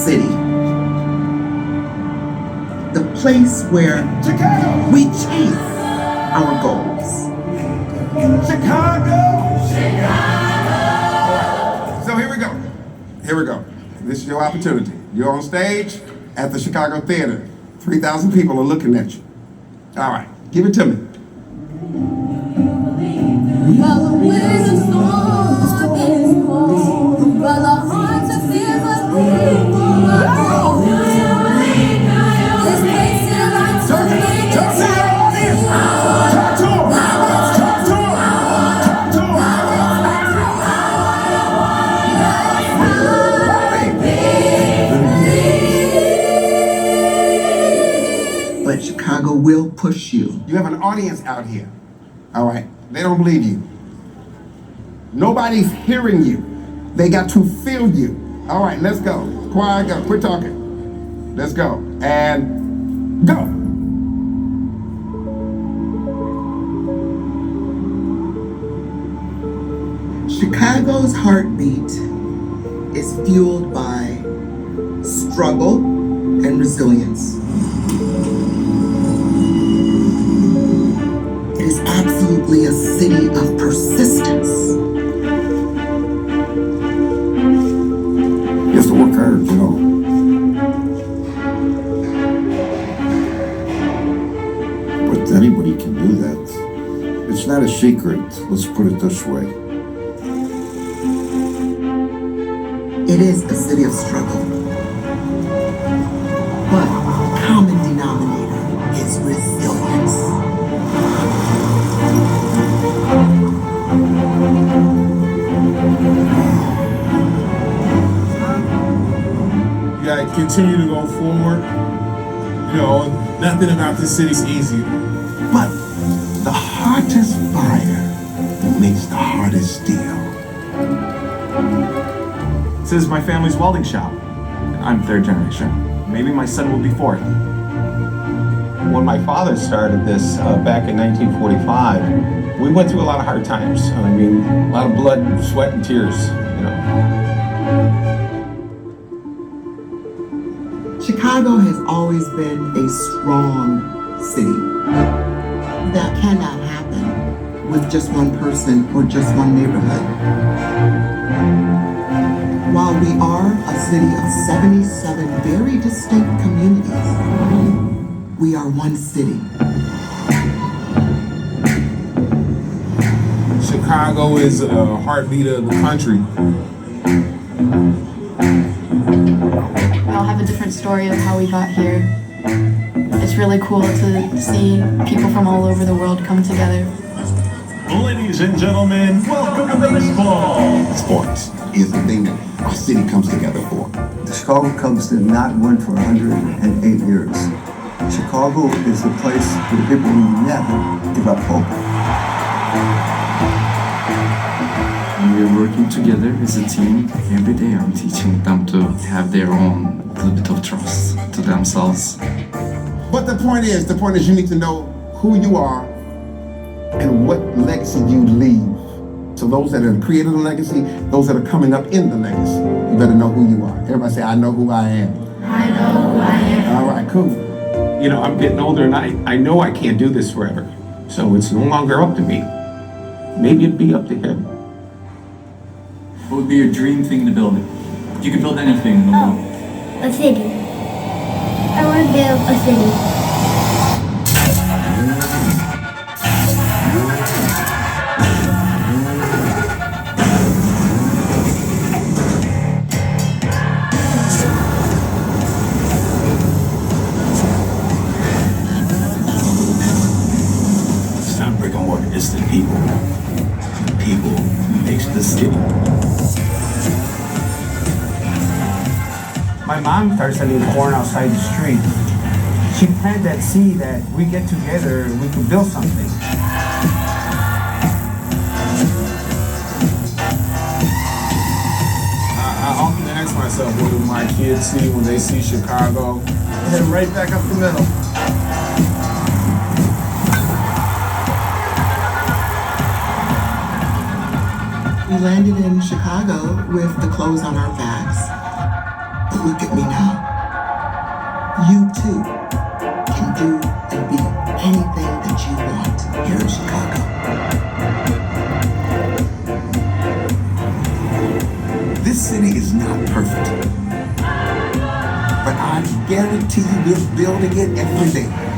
city. The place where Chicago! we chase our goals. Chicago! Chicago! So here we go. Here we go. This is your opportunity. You're on stage at the Chicago Theater. 3,000 people are looking at you. All right, give it to me. Well, the winds and storms is cold, but the hearts are filled with people are cold. This place is like something Talk to your audience! Talk to them! Talk to them! Talk to them! But Chicago will push you. You have an audience out here. All right, they don't believe you. Nobody's hearing you. They got to feel you. All right, let's go. Quiet, go. Quit talking. Let's go. And go. Chicago's heartbeat is fueled by struggle and resilience. It is absolutely a city of persistence. You have to work hard, you know. But anybody can do that. It's not a secret, let's put it this way. It is a city of struggle. But common denominator is resilience. You gotta continue to go forward. You know, nothing about this city's easy. But the hardest fire makes the hardest steel. This is my family's welding shop. I'm third generation. Maybe my son will be fourth. When my father started this back in 1945, we went through a lot of hard times. I mean, a lot of blood, sweat, and tears, you know. Chicago has always been a strong city. That cannot happen with just one person or just one neighborhood. While we are a city of 77 very distinct communities, we are one city. Chicago is a heartbeat of the country. We all have a different story of how we got here. It's really cool to see people from all over the world come together. Ladies and gentlemen, welcome to baseball! Sports is the thing that our city comes together for. The Chicago Cubs did not win for 108 years. Chicago is the place for the people who never give up hope. We are working together as a team. Every day I'm teaching them to have their own little bit of trust to themselves. But the point is you need to know who you are and what legacy you leave. So those that have created a legacy, those that are coming up in the legacy, you better know who you are. Everybody say, I know who I am. I know who I am. All right, cool. You know, I'm getting older and I know I can't do this forever. So it's no longer up to me. Maybe it'd be up to him. What would be your dream thing to build? You could build anything in the world. A city. I want to build a city. It's not brick and mortar, it's the people. The people makes the city. My mom started selling corn outside the street. She planted that seed that we get together and we can build something. I often ask myself, what do my kids see when they see Chicago? And then right back up the middle. We landed in Chicago with the clothes on our backs, Look at me now. You too can do and be anything that you want here in Chicago. This city is not perfect, but I guarantee you we're building it every day.